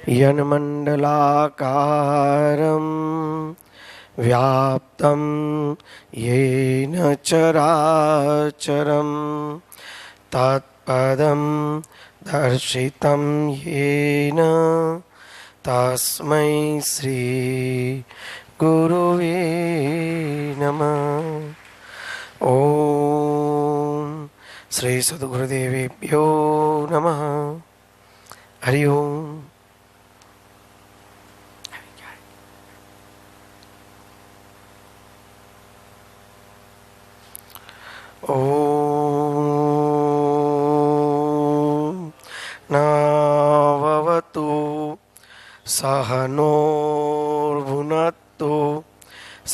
यन्मण्डलाकारं व्याप्तं येन चराचरं तत्पदं दर्शितं येन तस्मै श्री गुरुवे नमः। ओम श्री सद्गुरुदेवेभ्यो नमः। हरि ओम। ओम नाववतु सहनोर्भुनक्तु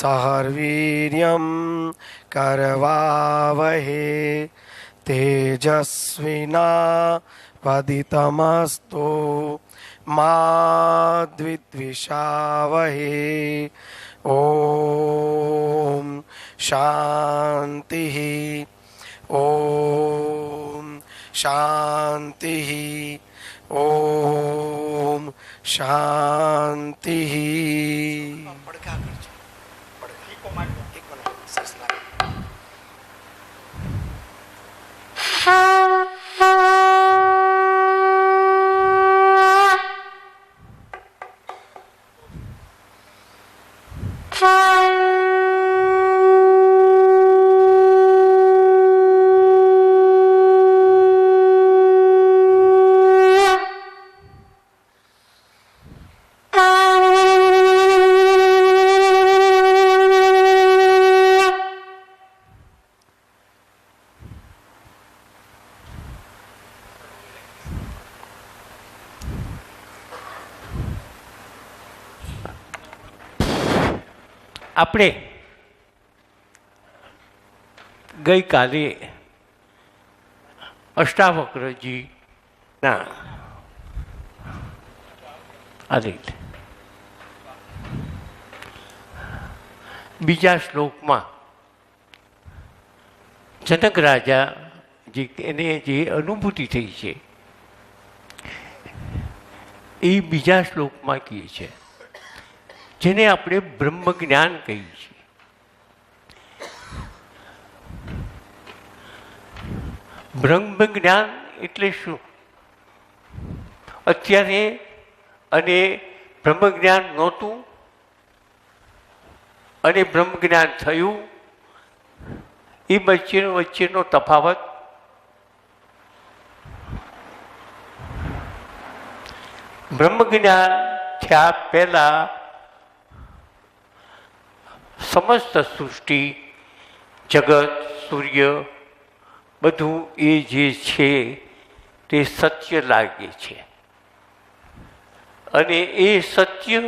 सहर्वीर्यं करवावहे तेजस्विनावदितमस्तु मा द्विद्विषावहे। ओम शांति ओम शांति ओम शांति। આપણે ગઈકાલે અષ્ટાવક્રજીના બીજા શ્લોકમાં જનક રાજા એને જે અનુભૂતિ થઈ છે એ બીજા શ્લોકમાં કહે છે, જેને આપણે બ્રહ્મ જ્ઞાન કહીએ છીએ. બ્રહ્મ જ્ઞાન એટલે શું? અત્યારે અને બ્રહ્મ જ્ઞાન નહોતું અને બ્રહ્મ જ્ઞાન થયું, એ વચ્ચેનો તફાવત બ્રહ્મ જ્ઞાન થયા પહેલા સમસ્ત સૃષ્ટિ, જગત, સૂર્ય બધું એ જે છે તે સત્ય લાગે છે અને એ સત્ય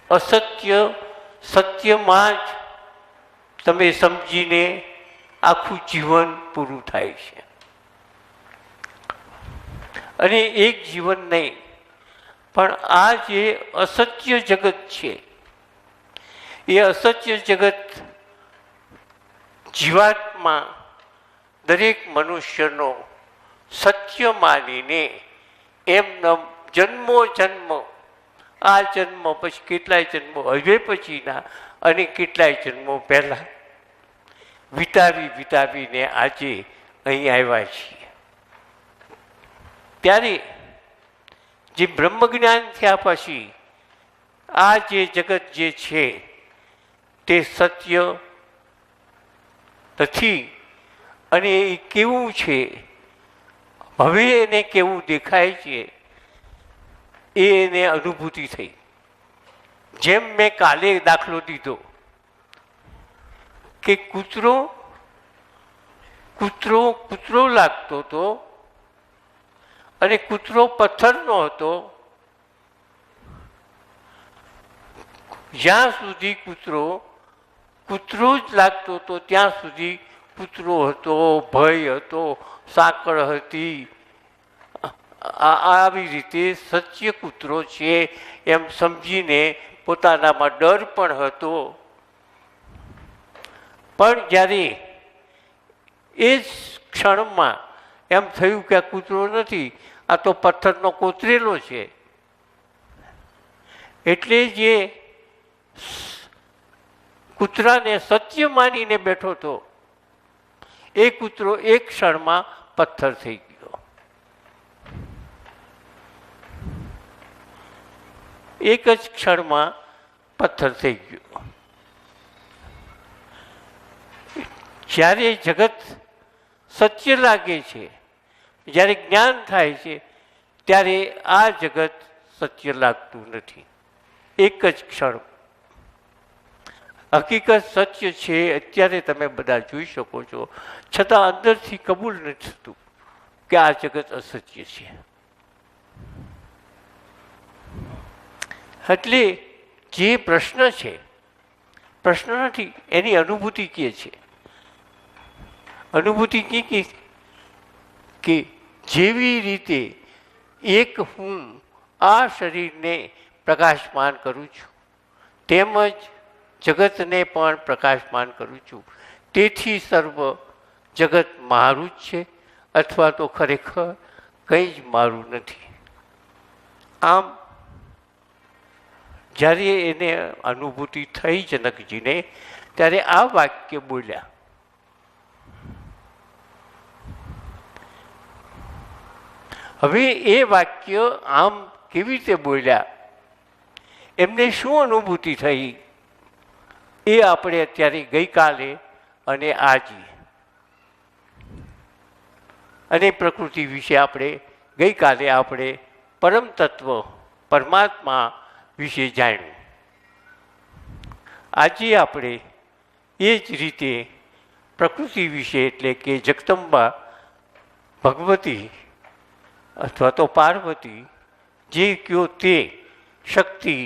અસત્ય સત્યમાં જ તમે સમજીને આખું જીવન પૂરું થાય છે. અને એક જીવન નહીં, પણ આ જે અસત્ય જગત છે એ અસત્ય જગત જીવાત્મા દરેક મનુષ્યનો સત્ય માનીને એમનો જન્મો જન્મ, આ જન્મ પછી કેટલાય જન્મો હવે પછીના અને કેટલાય જન્મો પહેલાં વિતાવીને આજે અહીં આવ્યા છીએ. ત્યારે જે બ્રહ્મ જ્ઞાન થયા પછી આ જે જગત જે છે તે સત્ય નથી અને એ કેવું છે, હવે એને કેવું દેખાય છે એને અનુભૂતિ થઈ. જેમ મેં કાલે દાખલો દીધો કે કૂતરો લાગતો હતો અને કૂતરો પથ્થરનો હતો. જ્યાં સુધી કૂતરો જ લાગતો હતો ત્યાં સુધી કૂતરો હતો, ભય હતો, સાંકળ હતી. આવી રીતે સત્ય કૂતરો છે એમ સમજીને પોતાનામાં ડર પણ હતો. પણ જ્યારે એ જ ક્ષણમાં એમ થયું કે આ કૂતરો નથી આ તો પથ્થરનો કોતરેલો છે. એટલે જે કૂતરાને સત્ય માનીને બેઠો હતો એ કૂતરો એક ક્ષણમાં પથ્થર થઈ ગયો. એક જ ક્ષણમાં પથ્થર થઈ ગયો. જ્યારે જગત સત્ય લાગે છે, જ્યારે જ્ઞાન થાય છે, ત્યારે આ જગત સત્ય લાગતું નથી. એક જ ક્ષણ હકીકત સત્ય છે અત્યારે તમે બધા જોઈ શકો છો, છતાં અંદરથી કબૂલ નથી થતું કે આ જગત અસત્ય છે. એટલે જે પ્રશ્ન છે, પ્રશ્ન નથી, એની અનુભૂતિ કે છે. અનુભૂતિ કે જેવી રીતે એક હું આ શરીરને પ્રકાશમાન કરું છું, તેમજ જગતને પણ પ્રકાશમાન કરું છું. તેથી સર્વ જગત મારું જ છે, અથવા તો ખરેખર કંઈ જ મારું નથી. આમ જ્યારે એને અનુભૂતિ થઈ જનકજીને, ત્યારે આ વાક્ય બોલ્યા. હવે એ વાક્ય આમ કેવી રીતે બોલ્યા, એમને શું અનુભૂતિ થઈ, એ આપણે અત્યારે ગઈકાલે અને આજે અને પ્રકૃતિ વિશે આપણે ગઈકાલે આપણે પરમ તત્વ પરમાત્મા વિશે જાણ્યું. આજે આપણે એ જ રીતે પ્રકૃતિ વિશે, એટલે કે જગદંબા ભગવતી અથવા તો પાર્વતી, જે કયો તે શક્તિ,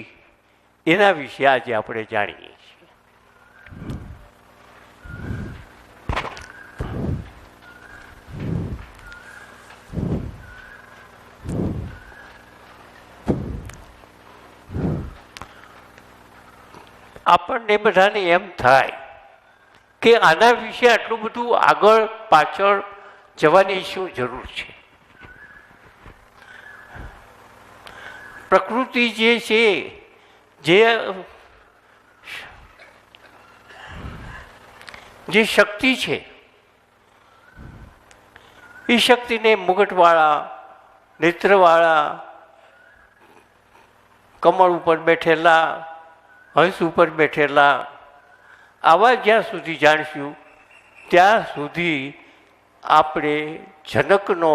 એના વિશે આજે આપણે જાણીએ છીએ. આપણને બધાને એમ થાય કે આના વિશે આટલું બધું આગળ પાછળ જવાની શું જરૂર છે. પ્રકૃતિ જે છે, જે શક્તિ છે, એ શક્તિને મુગટવાળા, નેત્રવાળા, કમળ ઉપર બેઠેલા, હંસ ઉપર બેઠેલા, આવા જ્યાં સુધી જાણશું ત્યાં સુધી આપણે જનકનો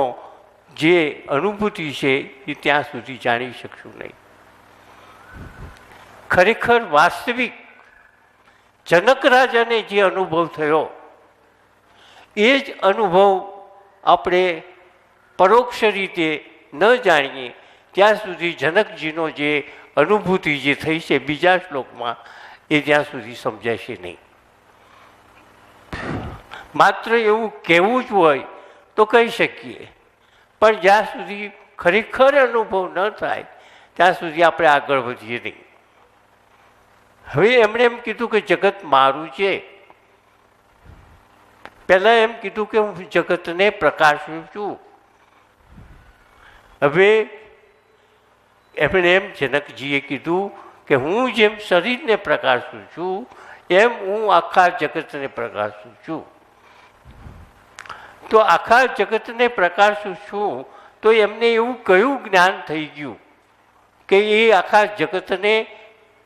જે અનુભૂતિ છે એ ત્યાં સુધી જાણી શકશું નહીં. ખરેખર વાસ્તવિક જનક રાજાને જે અનુભવ થયો, એ જ અનુભવ આપણે પરોક્ષ રીતે ન જાણીએ ત્યાં સુધી જનકજીનો જે અનુભૂતિ જે થઈ છે બીજા શ્લોકમાં, એ ત્યાં સુધી સમજાશે નહીં. માત્ર એવું કહેવું જ હોય તો કહી શકીએ, પણ જ્યાં સુધી ખરેખર અનુભવ ન થાય ત્યાં સુધી આપણે આગળ વધીએ નહીં. હવે એમણે એમ કીધું કે જગત મારું છે. પહેલાં એમ કીધું કે હું જગતને પ્રકાશું છું. હવે એમણે એમ જનકજીએ કીધું કે હું જેમ શરીરને પ્રકાશું છું, એમ હું આખા જગતને પ્રકાશું છું. તો આખા જગતને પ્રકાશું છું, તો એમને એવું કયું જ્ઞાન થઈ ગયું કે એ આખા જગતને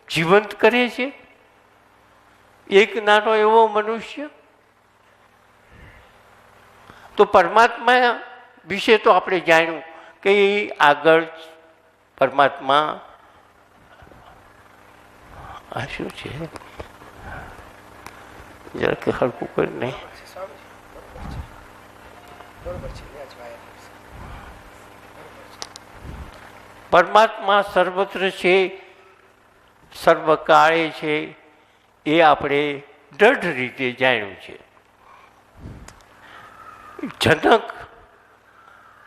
જીવંત કરે છે? એક નાનો એવો મનુષ્ય. તો પરમાત્મા વિશે તો આપણે જાણ્યું કે એ આગળ પરમાત્મા આ શું છે, જરા કે હલકું કરીને પરમાત્મા સર્વત્ર છે, સર્વકાળે છે, એ આપણે દૃઢ રીતે જાણ્યું છે. જનક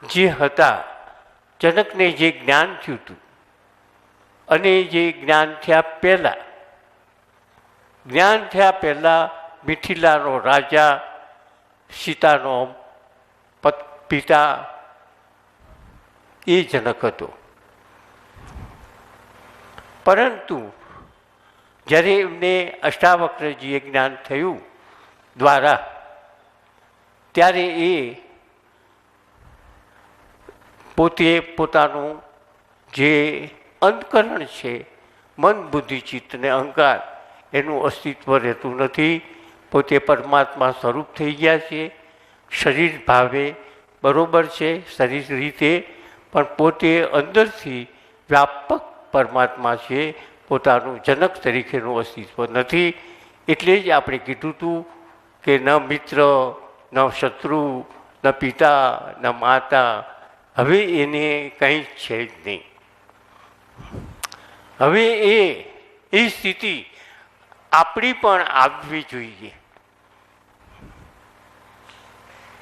જે હતા, જનકને જે જ્ઞાન થયું હતું, અને જે જ્ઞાન થયા પહેલાં મિથિલાનો રાજા, સીતાનો પિતા, એ જનક હતો. પરંતુ જ્યારે એમને અષ્ટાવક્રજીએ જ્ઞાન થયું દ્વારા, ત્યારે એ પોતે પોતાનું જે અંતકરણ છે, મન બુદ્ધિ ચિત્ત ને અહંકાર, એનું અસ્તિત્વ રહેતું નથી. પોતે પરમાત્મા સ્વરૂપ થઈ ગયા છે. શરીર ભાવે બરોબર છે, શરીર રીતે, પણ પોતે અંદરથી વ્યાપક પરમાત્મા છે. પોતાનું જનક તરીકેનું અસ્તિત્વ નથી. એટલે જ આપણે કીધું હતું કે ન મિત્ર, ન શત્રુ, ન પિતા, ન માતા, હવે એને કંઈ જ છે જ નહીં. હવે એ સ્થિતિ આપણી પણ આવવી જોઈએ.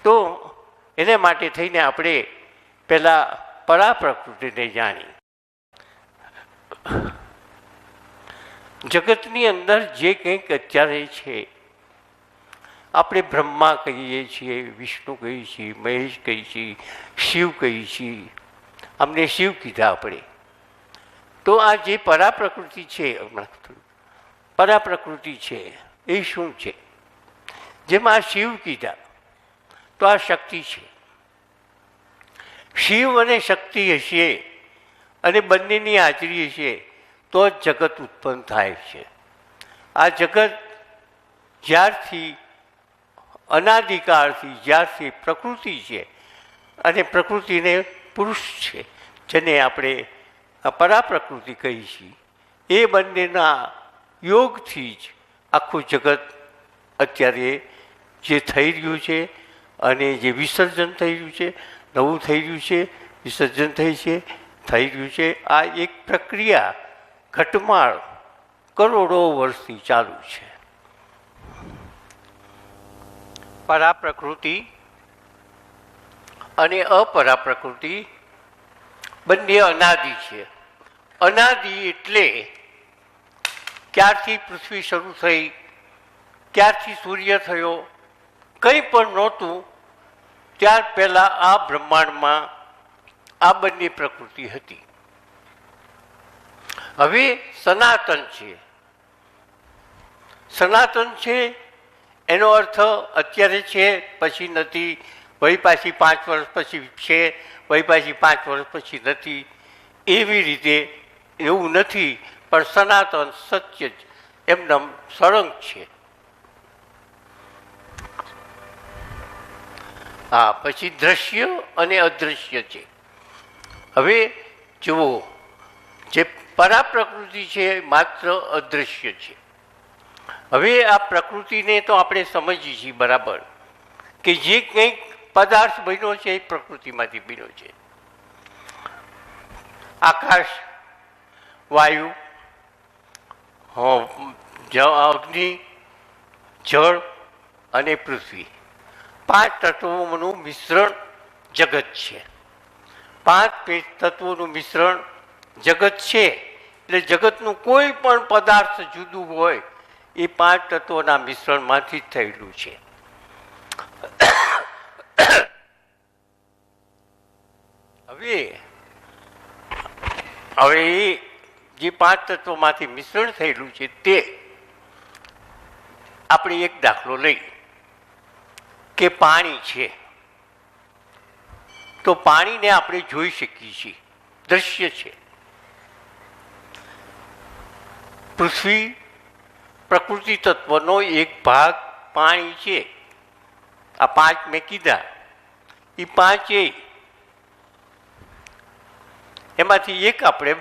તો એને માટે થઈને આપણે પહેલાં પરાપ્રકૃતિને જાણી. જગતની અંદર જે કંઈક અત્યારે છે, આપણે બ્રહ્મા કહીએ છીએ, વિષ્ણુ કહીએ છીએ, મહેશ કહીએ છીએ, શિવ કહીએ છીએ. અમને શિવ કીધા આપણે. તો આ જે પરાપ્રકૃતિ છે, પરાપ્રકૃતિ છે એ શું છે? જેમાં શિવ કીધા તો આ શક્તિ છે. શિવ અને શક્તિ હશે અને બંનેની હાજરી હશે તો જ જગત ઉત્પન્ન થાય છે. આ જગત જ્યારથી અનાદિકાળથી, જ્યારથી પ્રકૃતિ છે અને પ્રકૃતિને પુરુષ છે, જેને આપણે પરાપ્રકૃતિ કહીએ છીએ, એ બંનેના યોગથી જ આખું જગત અત્યારે જે થઈ રહ્યું છે અને જે વિસર્જન થઈ રહ્યું છે, નવું થઈ રહ્યું છે, વિસર્જન થઈ રહ્યું છે, આ એક પ્રક્રિયા ઘટમાળ કરોડો વર્ષથી ચાલુ છે. પરાપ્રકૃતિ અને અપરાપ્રકૃતિ બંને અનાદિ છે. અનાદિ એટલે ક્યારથી પૃથ્વી શરૂ થઈ, ક્યારથી સૂર્ય થયો, કંઈ પણ નહોતું, ત્યાર પહેલાં આ બ્રહ્માંડમાં આ બંને પ્રકૃતિ હતી. હવે સનાતન છે. સનાતન છે એનો અર્થ અત્યારે છે, પછી નથી, વળી પાછી 5 વર્ષ પછી છે, વળી પાછી 5 વર્ષ પછી નથી, એવી રીતે એવું નથી. પણ સનાતન સત્ય જ એમનેમ સળંગ છે. હા, પછી દ્રશ્ય અને અદૃશ્ય છે. હવે જુઓ, જે પરાપ્રકૃતિ છે માત્ર અદૃશ્ય છે. હવે આ પ્રકૃતિને તો આપણે સમજીએ છીએ બરાબર કે જે કંઈક પદાર્થ બન્યો છે એ પ્રકૃતિમાંથી બન્યો છે. આકાશ, વાયુ, અગ્નિ, જળ અને પૃથ્વી, 5 તત્વોનું મિશ્રણ જગત છે. 5 તત્વોનું મિશ્રણ જગત છે. એટલે જગતનું કોઈ પણ પદાર્થ જુદું હોય એ 5 તત્વોના મિશ્રણમાંથી જ થયેલું છે. હવે એ જે 5 તત્વોમાંથી મિશ્રણ થયેલું છે તે આપણે એક દાખલો લઈ કે પાણી છે, તો પાણીને આપણે જોઈ શકીએ છીએ, દ્રશ્ય છે. પૃથ્વી પ્રકૃતિ તત્વનો એક ભાગ પાણી છે. આ 5 મેં કીધા, એ 5 એમાંથી એક આપણે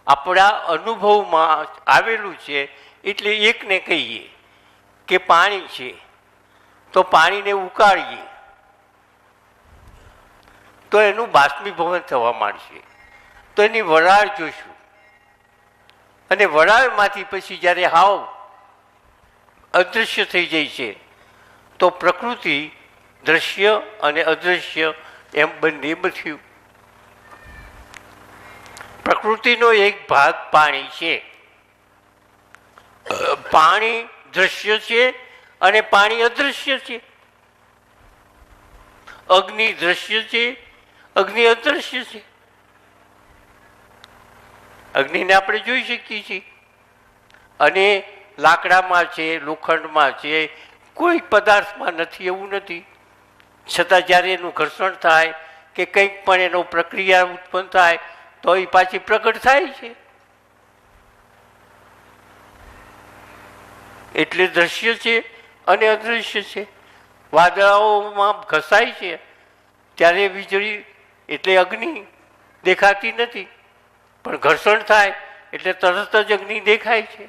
આપણા અનુભવમાં આવેલું છે. એટલે એકને કહીએ કે પાણી છે, તો પાણીને ઉકાળીએ તો એનું બાષ્પીભવન થવા માંડશે, તો એની વરાળ જોઈશું. અને વરાળમાંથી પછી જ્યારે હાવ અદૃશ્ય થઈ જાય છે તો પ્રકૃતિ દ્રશ્ય અને અદૃશ્ય એમ બંને બન્યું. પ્રકૃતિનો એક ભાગ પાણી છે. પાણી દ્રશ્ય છે અને પાણી અદૃશ્ય છે. અગ્નિ દ્રશ્ય છે, અગ્નિ અદૃશ્ય છે. અગ્નિને આપણે જોઈ શકીએ છીએ, અને લાકડામાં છે, લોખંડમાં છે, કોઈ પદાર્થમાં નથી એવું નથી. છતાં જ્યારે એનું ઘર્ષણ થાય કે કંઈક પણ એનો પ્રક્રિયા ઉત્પન્ન થાય તો એ પાછી પ્રગટ થાય છે. એટલે દ્રશ્ય છે અને અદૃશ્ય છે. વાદળાઓમાં ઘસાય છે ત્યારે વીજળી એટલે અગ્નિ દેખાતી નથી, પણ ઘર્ષણ થાય એટલે તરત જ અગ્નિ દેખાય છે.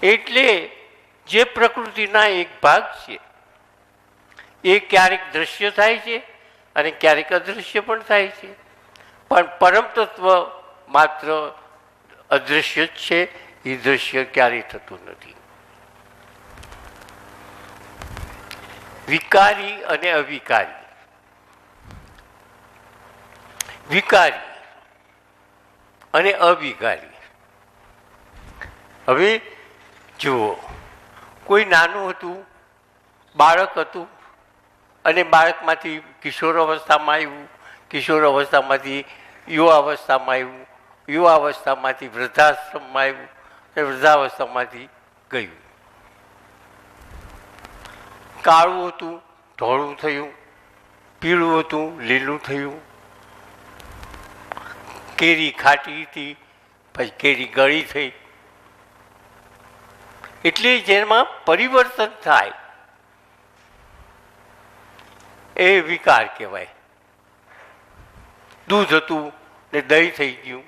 એટલે જે પ્રકૃતિના એક ભાગ છે એ ક્યારેક દ્રશ્ય થાય છે અને ક્યારેક અદૃશ્ય પણ થાય છે, પણ પરમ તત્વ માત્ર અદૃશ્ય જ છે. એ દ્રશ્ય ક્યારેય થતું નથી. વિકારી અને અવિકારી. વિકારી અને અવિકારી. હવે જુઓ, કોઈ નાનું હતું, બાળક હતું, અને બાળકમાંથી કિશોર અવસ્થામાં આવ્યું, કિશોર અવસ્થામાંથી યુવા અવસ્થામાં આવ્યું, યુવા અવસ્થામાંથી વૃદ્ધાશ્રમમાં આવ્યું, અને વૃદ્ધાવસ્થામાંથી ગયું. કાળું હતું, ધોળું થયું, પીળું હતું, લીલું થયું. કેરી ખાટી હતી, પછી કેરી ગળી થઈ. એટલે જેમાં પરિવર્તન થાય એ વિકાર કહેવાય. દૂધ હતું ને દહીં થઈ ગયું,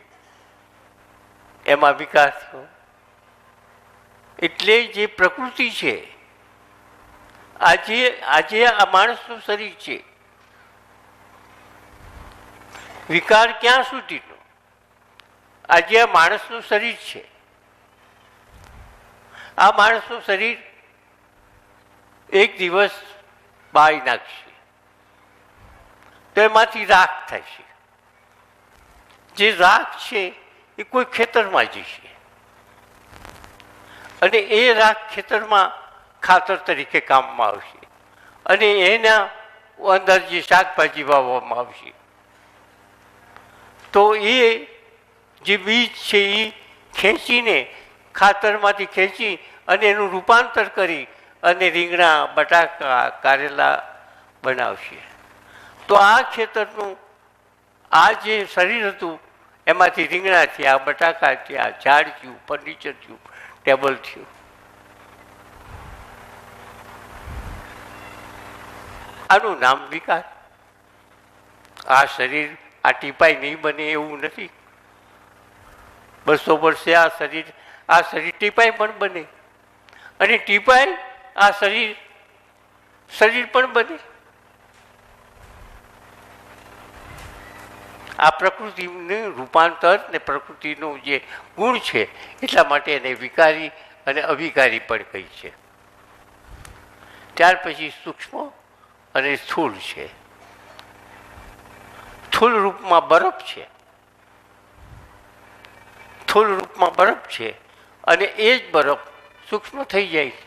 એમાં વિકાર થયો. એટલે જે પ્રકૃતિ છે, આજે આ માણસનું શરીર છે, વિકાર ક્યાં સુધીનો? આજે આ માણસનું શરીર છે, આ માણસનું શરીર એક દિવસ બાળી નાખશે તો એમાંથી રાખ થશે. જે રાખ છે એ કોઈ ખેતરમાં જશે, અને એ રાખ ખેતરમાં ખાતર તરીકે કામમાં આવશે, અને એના અંદર જે શાકભાજી વાવવામાં આવશે તો એ જે બીજ છે એ ખેંચીને ખાતરમાંથી ખેંચી અને એનું રૂપાંતર કરી અને રીંગણા, બટાકા, કારેલા બનાવશે. તો આ ખેતરનું આ જે શરીર હતું એમાંથી રીંગણા થયા, બટાકા થયા, ઝાડ થયું, ફર્નિચર થયું, ટેબલ થયું. આનું નામ વિકાર. આ શરીર આ ટીપાઈ નહીં બને એવું નથી. 200 વર્ષે આ શરીર ટીપાઈ પણ બને, અને ટીપાઈ આ શરીર પણ બને. આ પ્રકૃતિનું રૂપાંતર ને પ્રકૃતિનું જે ગુણ છે એટલા માટે એને વિકારી અને અવિકારી પણ કહી છે. ત્યાર પછી સૂક્ષ્મ અને સ્થૂળ છે. સ્થૂળ રૂપમાં બરફ છે, સ્થૂળ રૂપમાં બરફ છે, અને એ જ બરફ સૂક્ષ્મ થઈ જાય છે.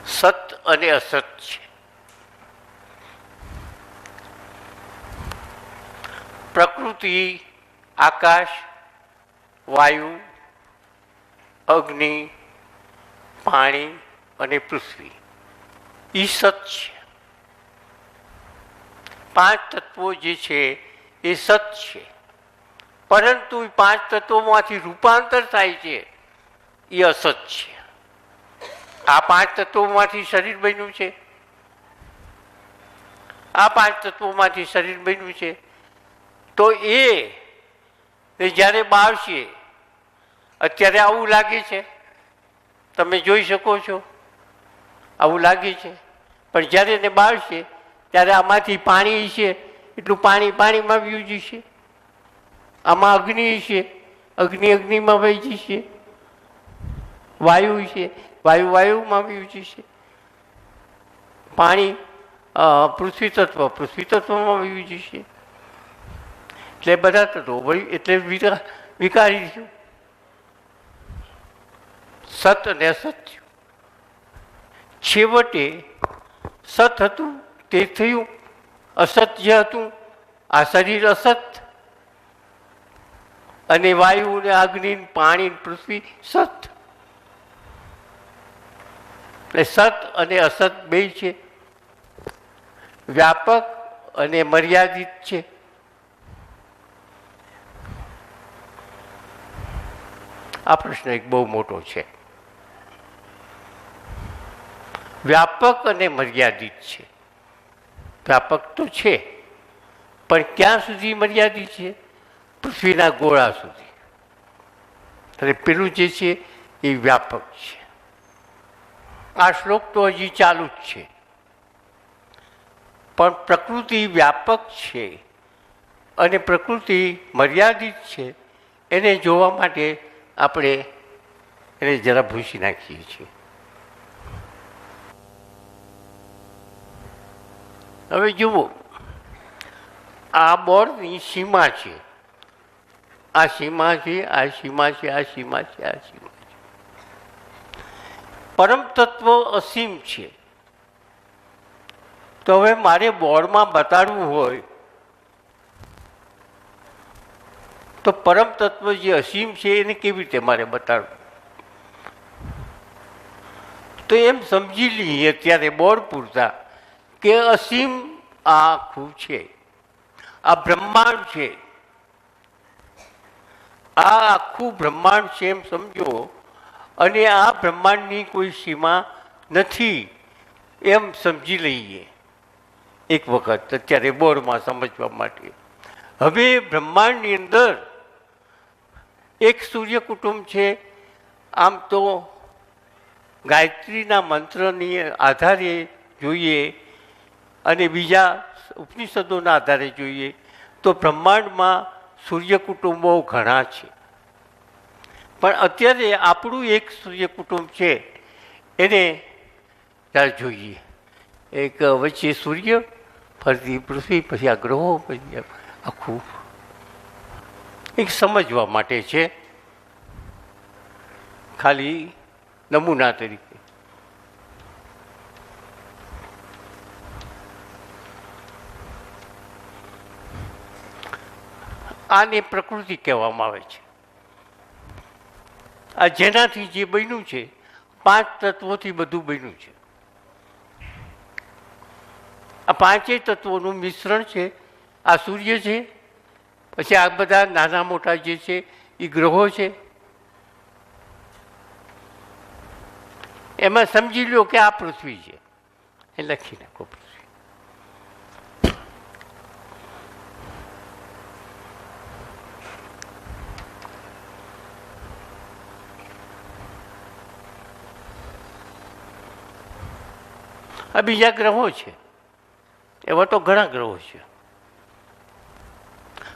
સત અને અસત છે. પ્રકૃતિ, આકાશ, વાયુ, અગ્નિ, પાણી અને પૃથ્વી એ સત છે. 5 તત્વો જે છે એ સત છે, પરંતુ એ 5 તત્વોમાંથી રૂપાંતર થાય છે એ અસત છે. આ 5 તત્વોમાંથી શરીર બન્યું છે, આ 5 તત્વોમાંથી શરીર બન્યું છે. તો એ જ્યારે બાળશે, અત્યારે આવું લાગે છે, તમે જોઈ શકો છો, આવું લાગે છે, પણ જ્યારે એને બાળશે ત્યારે આમાંથી પાણી છે એટલું પાણી પાણીમાં વહી જશે, આમાં અગ્નિ છે, અગ્નિમાં વહી જશે, વાયુ છે, વાયુમાં વહી જશે, પાણી પૃથ્વી તત્વમાં વહી જશે. એટલે બધા તત્વો વળી એટલે વિકારી થયું. સત અને અસત થયું. છેવટે સત હતું તે થયું. અસત જે હતું આ શરીર અસત, અને વાયુ ને અગ્નિ પાણી પૃથ્વી સત. એટલે સત અને અસત બે છે, વ્યાપક અને મર્યાદિત છે. આ પ્રશ્ન એક બહુ મોટો છે. વ્યાપક અને મર્યાદિત છે. વ્યાપક તો છે, પણ ક્યાં સુધી મર્યાદિત છે? પૃથ્વીના ગોળા સુધી. અને પેલું જે છે એ વ્યાપક છે. આ શ્લોક તો હજી ચાલુ જ છે, પણ પ્રકૃતિ વ્યાપક છે અને પ્રકૃતિ મર્યાદિત છે. એને જોવા માટે આપણે એને જરા ભૂસી નાખીએ છીએ. હવે જુઓ, આ બોર્ડની સીમા છે, આ સીમા છે, આ સીમા છે, આ સીમા છે, આ સીમા છે. પરમ તત્વ અસીમ છે. તો હવે મારે બોર્ડમાં બતાડવું હોય તો પરમ તત્વ જે અસીમ છે એને કેવી રીતે મારે બતાડવું? તો એમ સમજી લઈએ અત્યારે બોર્ડ પૂરતા કે અસીમ આ આખું છે, આ બ્રહ્માંડ છે, આ આખું બ્રહ્માંડ છે એમ સમજો. અને આ બ્રહ્માંડની કોઈ સીમા નથી એમ સમજી લઈએ એક વખત અત્યારે બોર્ડમાં સમજવા માટે. હવે બ્રહ્માંડની અંદર એક સૂર્ય કુટુંબ છે. આમ તો ગાયત્રીના મંત્રની આધારે જોઈએ અને બીજા ઉપનિષદોના આધારે જોઈએ તો બ્રહ્માંડમાં સૂર્ય કુટુંબો ઘણા છે. પણ અત્યારે આપણું એક સૂર્ય કુટુંબ છે, એને ત્યારે જોઈએ. એક વચ્ચે સૂર્ય, ફરતી પૃથ્વી, પછી આ ગ્રહો, પછી આખું એક સમજવા માટે છે, ખાલી નમૂના તરીકે. આને પ્રકૃતિ કહેવામાં આવે છે. આ જેનાથી જે બન્યું છે, 5 તત્વોથી બધું બન્યું છે. આ 5 તત્વોનું મિશ્રણ છે. આ સૂર્ય છે, પછી આ બધા નાના મોટા જે છે એ ગ્રહો છે. એમાં સમજી લો કે આ પૃથ્વી છે, એ લખી નાખો પૃથ્વી. આ બીજા ગ્રહો છે, એવા તો ઘણા ગ્રહો છે.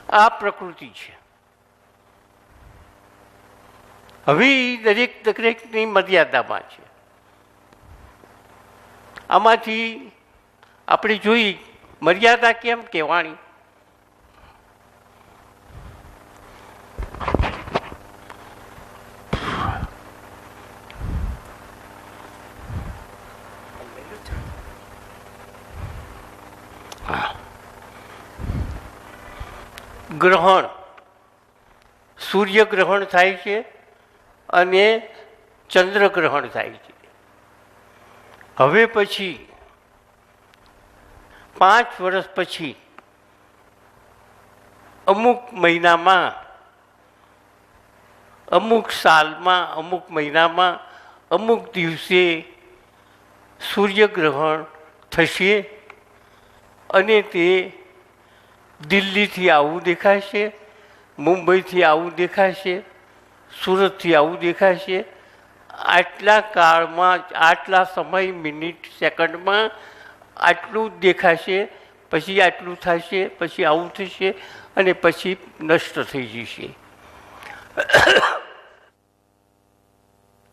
આ પ્રકૃતિ છે. હવે દરેકની મર્યાદામાં છે. આમાંથી આપણે જોઈ મર્યાદા કેમ કહેવાની? ગ્રહણ, સૂર્યગ્રહણ થાય છે અને ચંદ્રગ્રહણ થાય છે. હવે પછી 5 વર્ષ પછી અમુક મહિનામાં, અમુક સાલમાં, અમુક મહિનામાં, અમુક દિવસે સૂર્યગ્રહણ થશે અને તે દિલ્હીથી આવું દેખાશે, મુંબઈથી આવું દેખાશે, સુરતથી આવું દેખાશે. આટલા કાળમાં, આટલા સમય, મિનિટ, સેકન્ડમાં આટલું જ દેખાશે. પછી આટલું થશે, પછી આવું થશે અને પછી નષ્ટ થઈ જશે.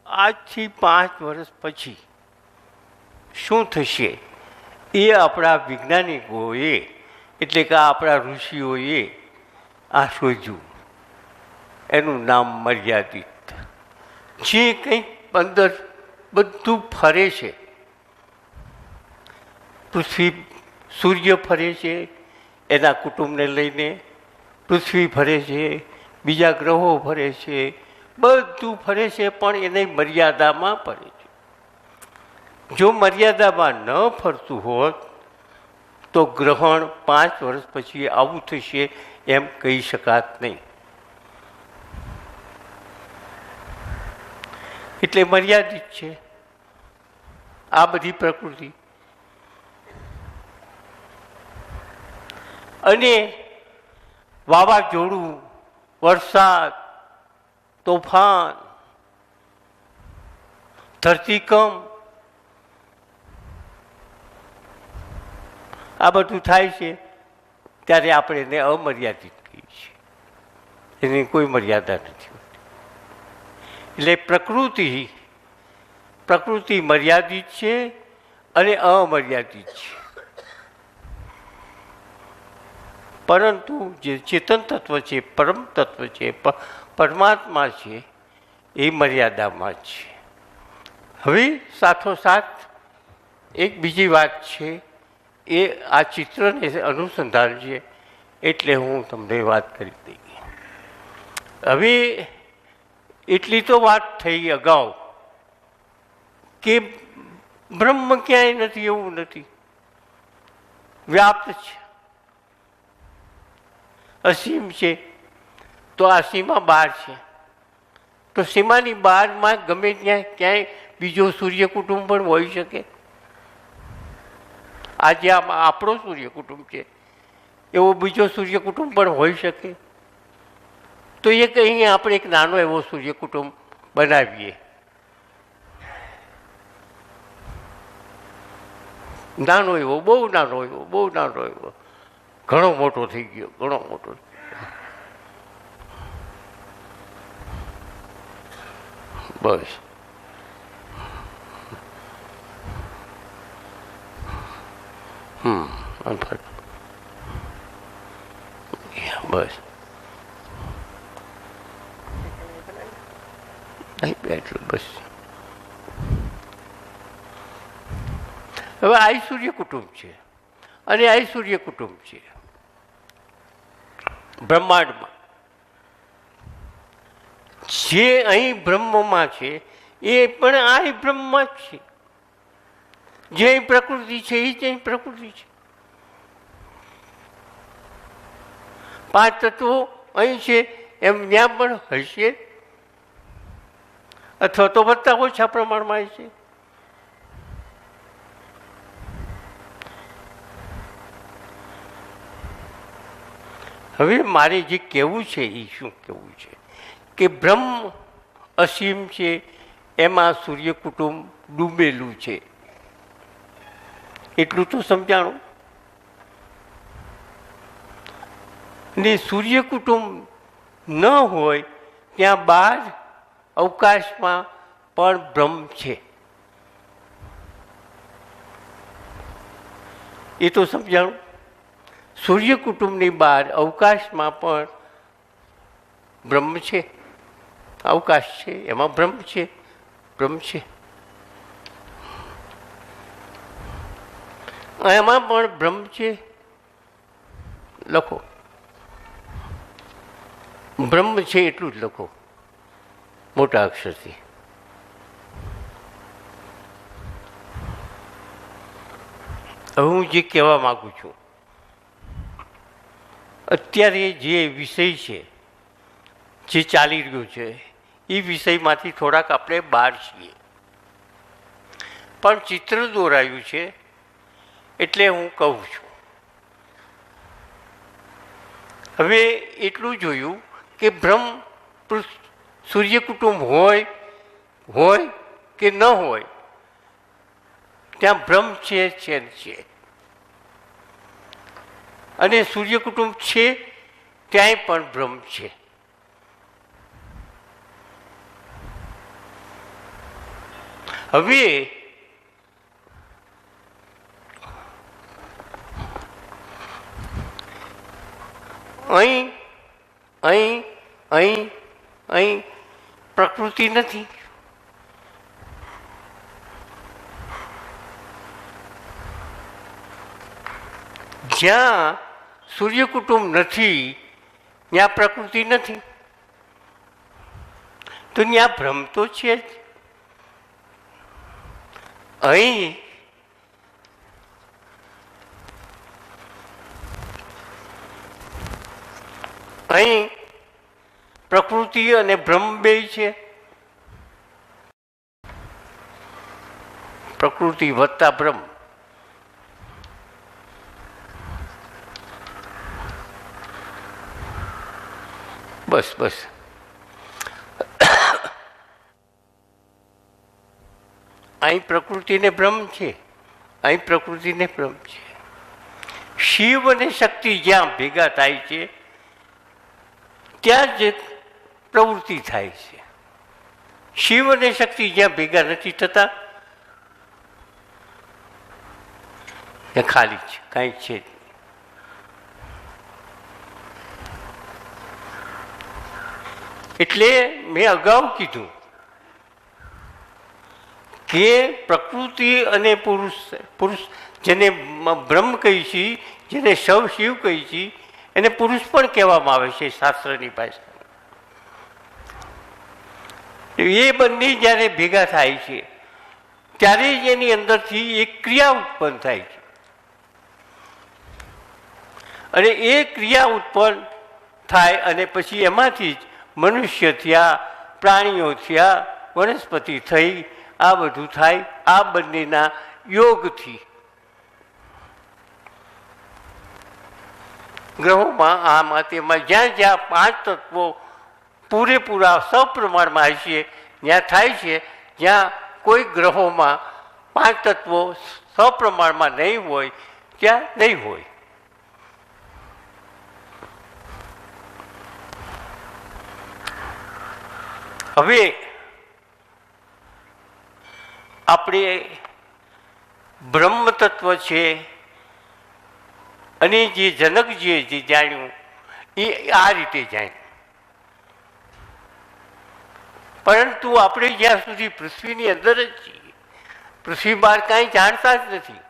આજથી 5 વર્ષ પછી શું થશે એ આપણા વૈજ્ઞાનિકોએ, એટલે કે આપણા ઋષિઓએ આ શોધ્યું. એનું નામ મર્યાદિત. જે કંઈક અંદર બધું ફરે છે, પૃથ્વી સૂર્ય ફરે છે એના કુટુંબને લઈને, પૃથ્વી ફરે છે, બીજા ગ્રહો ફરે છે, બધું ફરે છે, પણ એને મર્યાદામાં ફરે છે. જો મર્યાદામાં ન ફરતું હોત તો ગ્રહણ 5 વર્ષ પછી આવું થશે એમ કહી શકાત નહીં. એટલે મર્યાદિત છે આ બધી પ્રકૃતિ. અને વાવાઝોડું, વરસાદ, તોફાન, ધરતીકંપ, આ બધું થાય છે ત્યારે આપણે એને અમર્યાદિત કહીએ છીએ. એની કોઈ મર્યાદા નથી હોતી. એટલે પ્રકૃતિ મર્યાદિત છે અને અમર્યાદિત છે. પરંતુ જે ચેતન તત્વ છે, પરમ તત્વ છે, પરમાત્મા છે, એ મર્યાદામાં જ છે. હવે સાથોસાથ એક બીજી વાત છે, એ આ ચિત્રને અનુસંધાન છે એટલે હું તમને વાત કરી દઈ. હવે એટલી તો વાત થઈ અગાઉ કે બ્રહ્મ ક્યાંય નથી એવું નથી, વ્યાપ્ત છે, અસીમ છે. તો આ સીમા બહાર છે, તો સીમાની બહારમાં ગમે ત્યાં ક્યાંય બીજો સૂર્ય કુટુંબ પણ હોઈ શકે. આજે આપણો સૂર્ય કુટુંબ છે એવો બીજો સૂર્ય કુટુંબ પણ હોઈ શકે. તો એ કહીએ આપણે એક નાનો એવો સૂર્ય કુટુંબ બનાવીએ. નાનો એવો, બહુ નાનો એવો, બહુ નાનો એવો, ઘણો મોટો થઈ ગયો, ઘણો મોટો. બસ બસ એટલું બસ. હવે આ સૂર્ય કુટુંબ છે અને આ સૂર્ય કુટુંબ છે બ્રહ્માંડમાં. જે અહીં બ્રહ્મમાં છે એ પણ આ બ્રહ્મમાં જ છે. જે અહીં પ્રકૃતિ છે એ જ અહીં પ્રકૃતિ છે. 5 તત્વો અહીં છે એમ ત્યાં પણ હશે, અથવા તો વધતા ઓછા પ્રમાણમાં છે. હવે મારે જે કહેવું છે એ શું કહેવું છે કે બ્રહ્મ અસીમ છે, એમાં સૂર્ય કુટુંબ ડૂબેલું છે. એટલું તો સમજાણું. ને સૂર્ય કુટુંબ ન હોય ત્યાં બહાર અવકાશમાં પણ બ્રહ્મ છે, એ તો સમજાણું. સૂર્ય કુટુંબની બહાર અવકાશમાં પણ બ્રહ્મ છે, અવકાશ છે, એમાં બ્રહ્મ છે, બ્રહ્મ છે. એમાં પણ બ્રહ્મ છે. લખો બ્રહ્મ છે એટલું જ લખો મોટા અક્ષરથી. હવે હું જે કહેવા માગું છું, અત્યારે જે વિષય છે જે ચાલી રહ્યો છે એ વિષયમાંથી થોડાક આપણે બહાર છીએ, પણ ચિત્ર દોરાયું છે એટલે હું કહું છું. હવે એટલું જોયું કે બ્રહ્મ સૂર્ય કુટુંબ હોય કે ન હોય, ત્યાં બ્રહ્મ છે અને સૂર્ય કુટુંબ છે ત્યાંય પણ બ્રહ્મ છે. હવે અહીં પ્રકૃતિ નથી. જ્યાં સૂર્ય કુટુંબ નથી ત્યાં પ્રકૃતિ નથી, તો ત્યાં ભ્રમ તો છે જ. અહીં પ્રકૃતિ અને ભ્રમ બે છે. પ્રકૃતિ વત્તા ભ્રમ. બસ બસ. અહીં પ્રકૃતિને ભ્રમ છે, અહીં પ્રકૃતિને ભ્રમ છે. શિવ અને શક્તિ જ્યાં ભેગા થાય છે ત્યાં જ પ્રવૃત્તિ થાય છે. શિવ અને શક્તિ જ્યાં ભેગા નથી થતા ત્યાં ખાલી છે, કાંઈ છે જ. એટલે મેં અગાઉ કીધું કે પ્રકૃતિ અને પુરુષ જેને બ્રહ્મ કહી છીએ, જેને સૌ શિવ કહી છીએ, એને પુરુષ પણ કહેવામાં આવે છે શાસ્ત્રની ભાષામાં. એ બંને જ્યારે ભેગા થાય છે ત્યારે જ એની અંદરથી એક ક્રિયા ઉત્પન્ન થાય છે. અને એ ક્રિયા ઉત્પન્ન થાય અને પછી એમાંથી જ મનુષ્ય થયા, પ્રાણીઓ થયા, વનસ્પતિ થઈ, આ બધું થાય આ બંનેના યોગથી. ગ્રહોમાં આમાં તેમાં જ્યાં જ્યાં પાંચ તત્વો પૂરેપૂરા સપ્રમાણમાં હશે ત્યાં થાય છે. જ્યાં કોઈ ગ્રહોમાં પાંચ તત્વો સપ્રમાણમાં નહીં હોય ત્યાં નહીં હોય. હવે આપણે બ્રહ્મ તત્વ છે અને જે જનકજીએ જે જાણ્યું એ આ રીતે જાણ્યું. પરંતુ આપણે જ્યાં સુધી પૃથ્વીની અંદર જ છીએ, પૃથ્વી બહાર કાંઈ જાણતા જ નથી.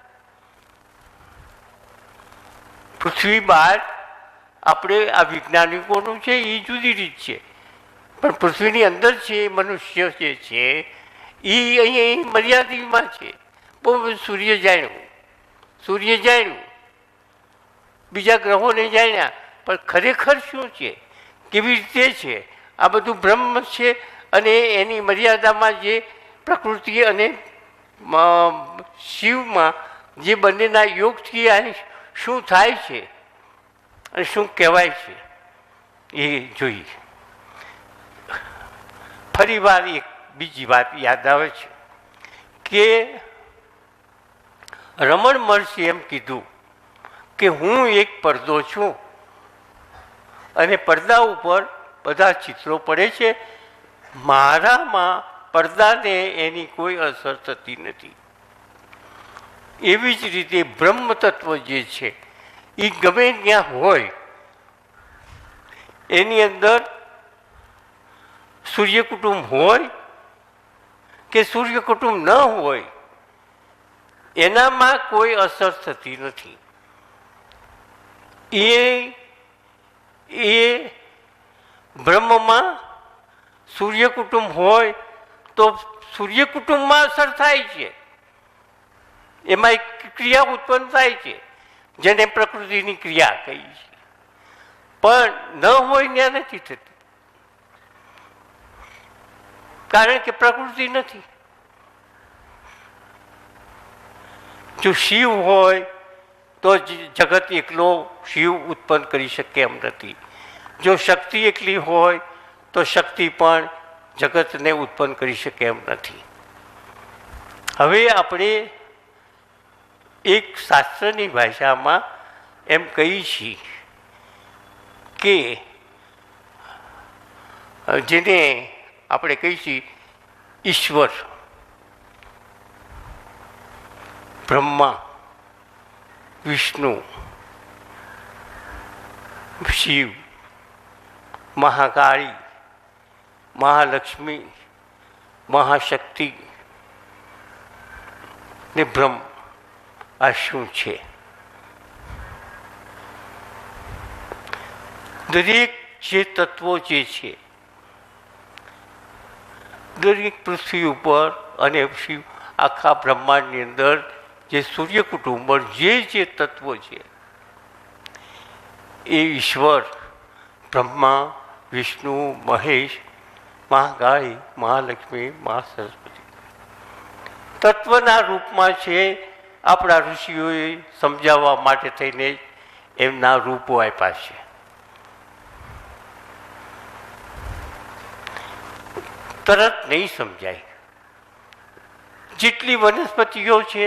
પૃથ્વી બહાર આપણે આ વૈજ્ઞાનિકોનું છે એ જુદી રીત છે, પણ પૃથ્વીની અંદર છે મનુષ્ય જે છે એ અહીં મર્યાદિતમાં છે. બહુ સૂર્ય જાણ્યું, બીજા ગ્રહોને જાણ્યા, પણ ખરેખર શું છે, કેવી રીતે છે, આ બધું બ્રહ્મ છે. અને એની મર્યાદામાં જે પ્રકૃતિ અને શિવમાં જે બંનેના યોગથી આ શું થાય છે અને શું કહેવાય છે એ જોઈએ. ફરી વાર એક બીજી વાત યાદ આવે છે કે રમણ મહર્ષિ એમ કીધું કે હું એક પડદો છું અને પડદા ઉપર બધા ચિત્રો પડે છે, મારામાં પડદાને એની કોઈ અસર થતી નથી. એવી જ રીતે બ્રહ્મ તત્વ જે છે એ ગમે ત્યાં હોય, એની અંદર સૂર્ય કુટુંબ હોય કે સૂર્ય કુટુંબ ન હોય, એનામાં કોઈ અસર થતી નથી. એ બ્રહ્મમાં સૂર્ય કુટુંબ હોય તો સૂર્ય કુટુંબમાં અસર થાય છે, એમાં એક ક્રિયા ઉત્પન્ન થાય છે જેને પ્રકૃતિની ક્રિયા કહી છે. પણ ન હોય ત્યાં નથી થતી, કારણ કે પ્રકૃતિ નથી. જો શિવ હોય તો જગત એકલો શિવ ઉત્પન્ન કરી શકે એમ નથી. જો શક્તિ એકલી હોય તો શક્તિ પણ જગતને ઉત્પન્ન કરી શકે એમ નથી. હવે આપણે એક શાસ્ત્રની ભાષામાં એમ કહીએ છીએ કે જેને આપણે કહીએ છીએ ઈશ્વર, બ્રહ્મા, વિષ્ણુ, શિવ, મહાકાળી, મહાલક્ષ્મી, મહાશક્તિ ને બ્રહ્મ. આ શું છે? દરેક જે તત્વો જે છે, દરેક પૃથ્વી ઉપર અને આખા બ્રહ્માંડની અંદર જે સૂર્ય કુટુંબ જે તત્વો છે એ ઈશ્વર બ્રહ્મા, વિષ્ણુ, મહેશ, મહાકાળી, મહાલક્ષ્મી, મહા સરસ્વતી તત્વના રૂપમાં છે. આપણા ઋષિઓએ સમજાવવા માટે થઈને એમના રૂપો આપ્યા છે. તરત નહીં સમજાય. જેટલી વનસ્પતિઓ છે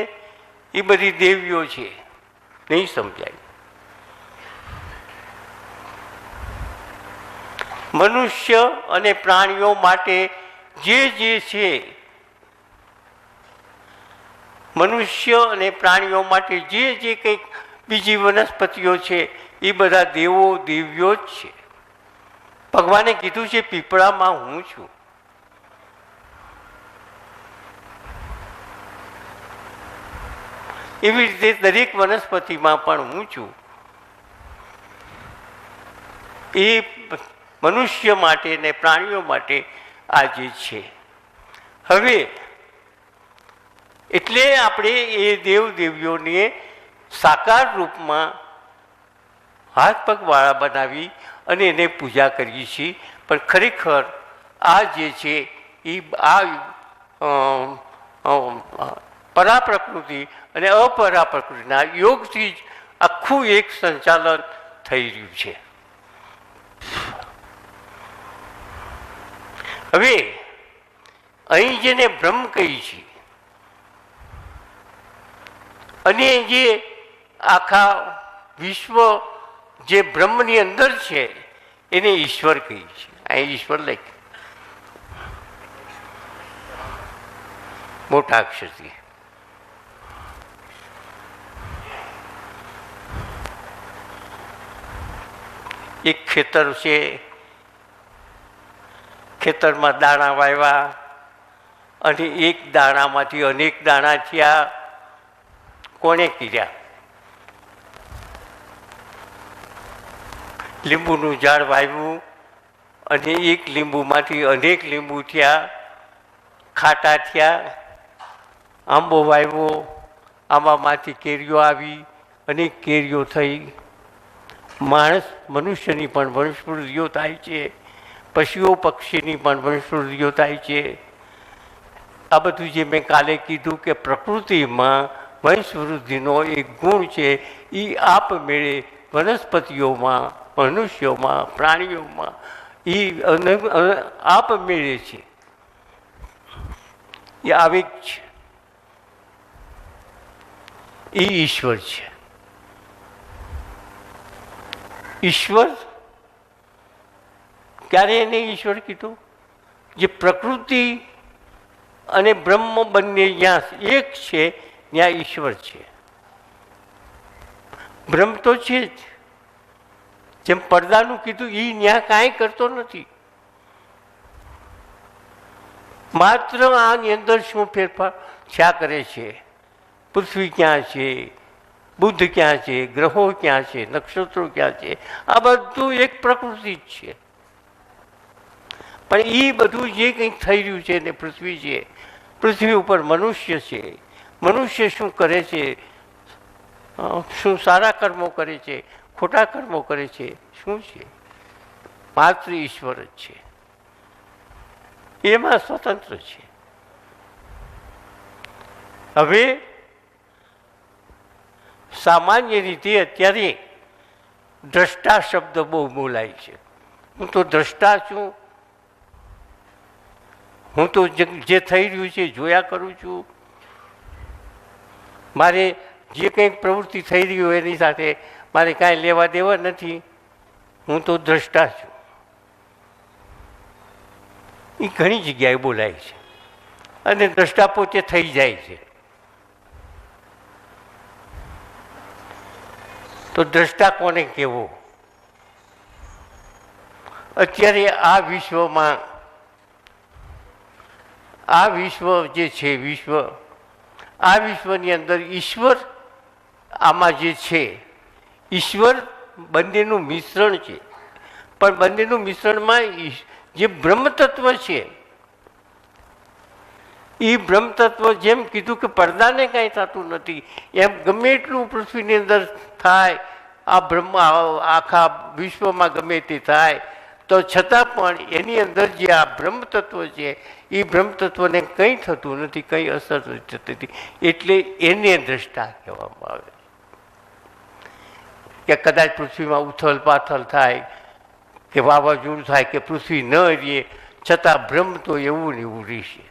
એ બધી દેવીઓ છે, નહીં સમજાય. મનુષ્ય અને પ્રાણીઓ માટે જે છે, મનુષ્ય અને પ્રાણીઓ માટે જે કંઈક બીજી વનસ્પતિઓ છે એ બધા દેવો દેવીઓ જ છે. ભગવાને કીધું છે પીપળામાં હું છું. એવી રીતે દરેક વનસ્પતિમાં પણ હું છું. એ મનુષ્ય માટે ને પ્રાણીઓ માટે આ જે છે. હવે એટલે આપણે એ દેવ દેવીઓને સાકાર રૂપમાં હાથ પગવાળા બનાવી અને એને પૂજા કરીએ છીએ. પણ ખરેખર આ જે છે એ પરા પ્રકૃતિ અને અપરા પ્રકૃતિના યોગથી જ આખું એક સંચાલન થઈ રહ્યું છે. હવે અહીં જેને બ્રહ્મ કહી છે અને જે આખા વિશ્વ જે બ્રહ્મની અંદર છે એને ઈશ્વર કહી છે. અહીં ઈશ્વર લખ મોટા અક્ષરથી. એક ખેતર છે, ખેતરમાં દાણા વાવ્યા અને એક દાણામાંથી અનેક દાણા થયા. કોણે કર્યા? લીંબુનું ઝાડ વાવ્યું અને એક લીંબુમાંથી અનેક લીંબુ થયા, ખાટા થયા. આંબો વાવ્યો, આંબામાંથી કેરીઓ આવી, અનેક કેરીઓ થઈ. મનુષ્યની પણ વંશવૃદ્ધિઓ થાય છે, પશુઓ પક્ષીની પણ વંશવૃદ્ધિઓ થાય છે. આ બધું જે મેં કાલે કીધું કે પ્રકૃતિમાં વંશવૃદ્ધિનો એક ગુણ છે, એ આપમેળે વનસ્પતિઓમાં, મનુષ્યોમાં, પ્રાણીઓમાં એ આપમેળે છે, એ આવેગ છે. એ ઈશ્વર છે. ઈશ્વર ક્યારે એને ઈશ્વર કીધું? જે પ્રકૃતિ અને બ્રહ્મ બંને જ્યાં એક છે ત્યાં ઈશ્વર છે. બ્રહ્મ તો છે જ. જેમ પડદાનું કીધું એ ત્યાં કાંઈ કરતો નથી. માત્ર આની અંદર શું ફેરફાર થયા કરે છે? પૃથ્વી ક્યાં છે, બુદ્ધ ક્યાં છે, ગ્રહો ક્યાં છે, નક્ષત્રો ક્યાં છે, આ બધું એક પ્રકૃતિ જ છે. પણ એ બધું જે કંઈક થઈ રહ્યું છે ને પૃથ્વી છે, પૃથ્વી ઉપર મનુષ્ય છે. મનુષ્ય શું કરે છે? શું સારા કર્મો કરે છે, ખોટા કર્મો કરે છે? શું છે? માત્ર ઈશ્વર જ છે. એમાં સ્વતંત્ર છે. હવે સામાન્ય રીતે અત્યારે દ્રષ્ટા શબ્દ બહુ બોલાય છે. હું તો દ્રષ્ટા છું. હું તો જે થઈ રહ્યું છે જોયા કરું છું. મારે જે કંઈક પ્રવૃત્તિ થઈ રહી હોય એની સાથે મારે કાંઈ લેવા દેવા નથી. હું તો દ્રષ્ટા છું. એ ઘણી જગ્યાએ બોલાય છે અને દ્રષ્ટા પોતે થઈ જાય છે. તો દ્રષ્ટા કોને કહેવો? અત્યારે આ વિશ્વમાં, આ વિશ્વ જે છે, આ વિશ્વની અંદર ઈશ્વર આમાં જે છે, ઈશ્વર બંનેનું મિશ્રણ છે. પણ બંનેનું મિશ્રણમાં જે બ્રહ્મ તત્વ છે એ બ્રહ્મ તત્વ જેમ કીધું કે પડદાને કાંઈ થતું નથી, એમ ગમે એટલું પૃથ્વીની અંદર થાય, આ બ્રહ્મ આખા વિશ્વમાં ગમે તે થાય, તો છતાં પણ એની અંદર જે આ બ્રહ્મ તત્વ છે એ બ્રહ્મ તત્વને કંઈ થતું નથી, કંઈ અસર નથી થતી, એટલે એને દ્રષ્ટા કહેવામાં આવે. કે કદાચ પૃથ્વીમાં ઉથલ પાથલ થાય કે વાવાઝોડું થાય કે પૃથ્વી ન રહે, છતાં બ્રહ્મ તો એવું ને એવું રહેશે.